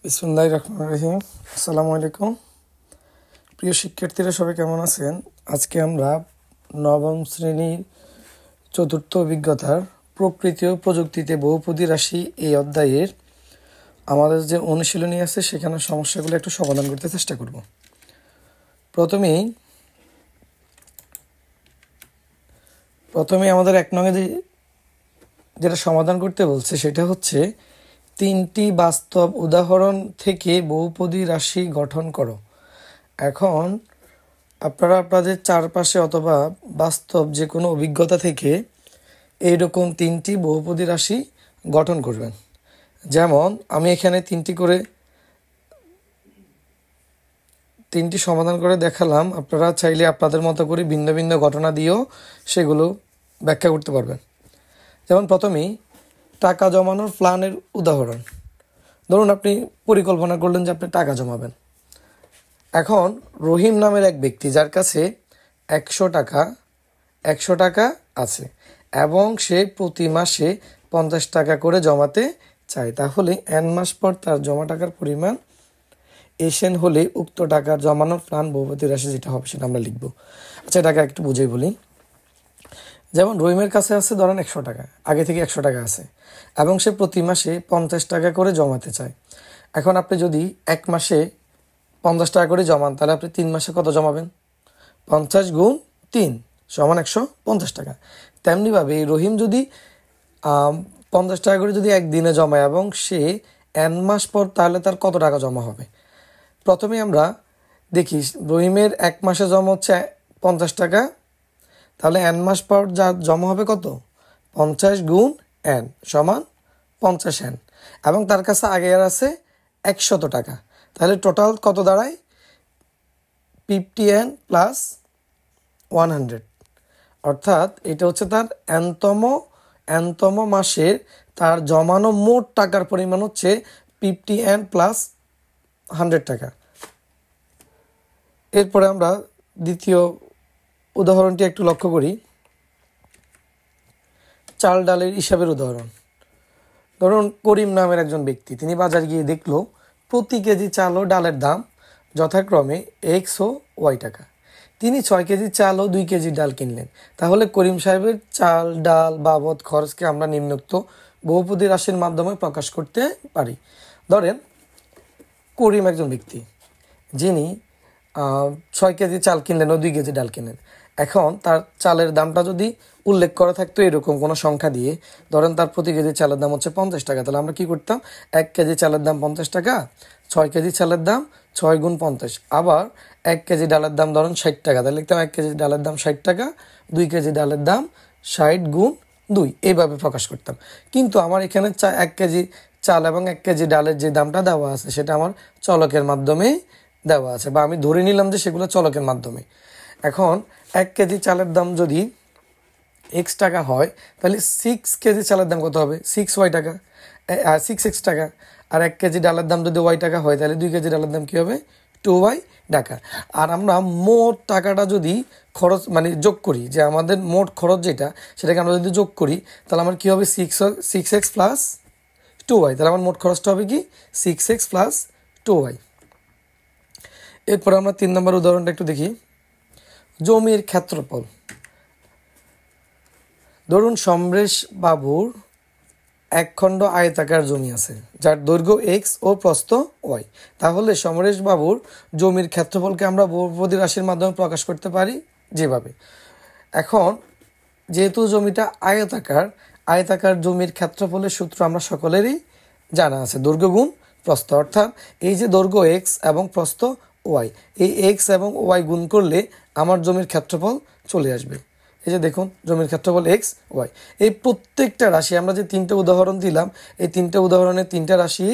বিসমিল্লাহির রহমানির রহিম। আসসালামু আলাইকুম। প্রিয় শিক্ষার্থীরা সবাই কেমন আছেন? আজকে আমরা নবম শ্রেণীর চতুর্থ অভিজ্ঞতার প্রকৃতি ও প্রযুক্তিতে বহুপদী রাশি এই অধ্যায়ের আমাদের যে অনুশীলনী আছে সেখানে সমস্যাগুলো একটু সমাধান করতে চেষ্টা করব। প্রথমেই আমাদের 1 নং যেটা সমাধান করতে বলছে সেটা হচ্ছে 3টি বাস্তব উদাহরণ থেকে বহুপদী রাশি গঠন করো। এখন আপনারা আপনাদের চারপাশে অথবা বাস্তব যে কোনো অভিজ্ঞতা থেকে এইরকম 3টি বহুপদী রাশি গঠন করবেন। যেমন আমি এখানে 3টি সমাধান করে দেখালাম, আপনারা চাইলে আপনাদের মতো করে ভিন্ন ভিন্ন ঘটনা দিয়েও সেগুলো ব্যাখ্যা করতে পারবেন। যেমন প্রথমেই টাকা জমানোর প্ল্যানের উদাহরণ। ধরুন আপনি পরিকল্পনা করলেন যে আপনি টাকা জমাবেন। এখন রহিম নামের এক ব্যক্তি যার কাছে 100 টাকা আছে এবং সে প্রতি মাসে 50 টাকা করে জমাতে চায়, তাহলে n মাস পর তার জমা টাকার পরিমাণ এসএন হলে উক্ত টাকার জমানোর প্ল্যান বহুপদী রাশি যেটা হবে সেটা আমরা লিখব। আচ্ছা, এটাকে একটু বুঝিয়ে বলি। যেমন রহিমের কাছে আছে ধরেন 100 টাকা, আগে থেকে 100 টাকা আছে এবং সে প্রতি মাসে 50 টাকা করে জমাতে চায়। এখন আপনি যদি 1 মাসে 50 টাকা করে জমান, তাহলে আপনি 3 মাসে কত জমাবেন? 50 গুণ 3 সমান 150 টাকা। তেমনিভাবে রহিম যদি 50 টাকা করে যদি একদিনে জমায় এবং সে n মাস পর, তাহলে তার কত টাকা জমা হবে? প্রথমে আমরা দেখি রহিমের 1 মাসে জমা হচ্ছে 50 টাকা, তাহলে n মাস পর যা জমা হবে কত? 50 গুণ n সমান 50n, এবং তার কাছে আগে আর আছে 100 টাকা, তাহলে টোটাল কত দাঁড়ায়? 50n প্লাস 100, অর্থাৎ এটা হচ্ছে তার nতম মাসের তার জমানো মোট টাকার পরিমাণ হচ্ছে 50n প্লাস 100 টাকা। এরপরে আমরা দ্বিতীয় উদাহরণটি একটু লক্ষ্য করি। চাল ডালের হিসাবের উদাহরণ। ধরুন করিম নামের একজন ব্যক্তি, তিনি বাজার গিয়ে দেখলো প্রতি কেজি চাল ও ডালের দাম যথাক্রমে x ও y টাকা। তিনি 6 কেজি চাল ও 2 কেজি ডাল কিনলেন। তাহলে করিম সাহেবের চাল ডাল বাবদ খরচকে আমরা নিম্নোক্ত বহুপদী রাশির মাধ্যমে প্রকাশ করতে পারি। ধরেন করিম একজন ব্যক্তি, যিনি 6 কেজি চাল কিনলেন ও 2 কেজি ডাল কিনলেন। এখন তার চালের দামটা যদি উল্লেখ করা থাকতো এরকম কোনো সংখ্যা দিয়ে, ধরেন তার প্রতি কেজি চালের দাম হচ্ছে 50 টাকা, তাহলে আমরা কি করতাম? 1 কেজি চালের দাম 50 টাকা, 6 কেজি চালের দাম 6 গুণ 50, আবার 1 কেজি ডালের দাম ধরেন 60 টাকা, তাহলে লিখতাম 1 কেজি ডালের দাম 60 টাকা, 2 কেজি ডালের দাম 60 গুণ 2, এইভাবে প্রকাশ করতাম। কিন্তু আমার এখানে 1 কেজি চাল এবং 1 কেজি ডালের যে দামটা দেওয়া আছে সেটা আমার চলকের মাধ্যমে দেওয়া আছে, বা আমি ধরে নিলাম যে সেগুলো চলকের মাধ্যমে। এখন 1 কেজি চালের দাম যদি x টাকা হয়, তাহলে 6 কেজি চালের দাম কত হবে? 6y টাকা, 6x টাকা। আর 1 কেজি ডালের দাম যদি y টাকা হয়, তাহলে 2 কেজি ডালের দাম কী হবে? 2y টাকা। আর আমরা মোট টাকাটা যদি খরচ মানে যোগ করি, যে আমাদের মোট খরচ যেটা, সেটাকে আমরা যদি যোগ করি, তাহলে আমার কী হবে? 6x প্লাস 2y, তাহলে আমার মোট খরচটা হবে কি? 6x plus 2y। এরপর আমরা 3 নম্বর উদাহরণটা একটু দেখি। জমির ক্ষেত্রফল। ধরুন সমরেশ বাবুর 1 খণ্ড আয়তাকার জমি আছে যার দৈর্ঘ্য x ও প্রস্থ y। তাহলে সমরেশ বাবুর জমির ক্ষেত্রফলকে আমরা বহুপদী রাশির মাধ্যমে প্রকাশ করতে পারি যেভাবে। এখন যেহেতু জমিটা আয়তাকার জমির ক্ষেত্রফলের সূত্র আমরা সকলেরই জানা আছে, দৈর্ঘ্য গুণ প্রস্থ, অর্থাৎ এই যে দৈর্ঘ্য x এবং প্রস্থ y, এই x এবং y গুণ করলে আমার জমির ক্ষেত্রফল চলে আসবে। এই যে দেখুন জমির ক্ষেত্রফল x y। এই প্রত্যেকটা রাশি আমরা যে 3টে উদাহরণ দিলাম, এই 3টে উদাহরণের 3টা রাশি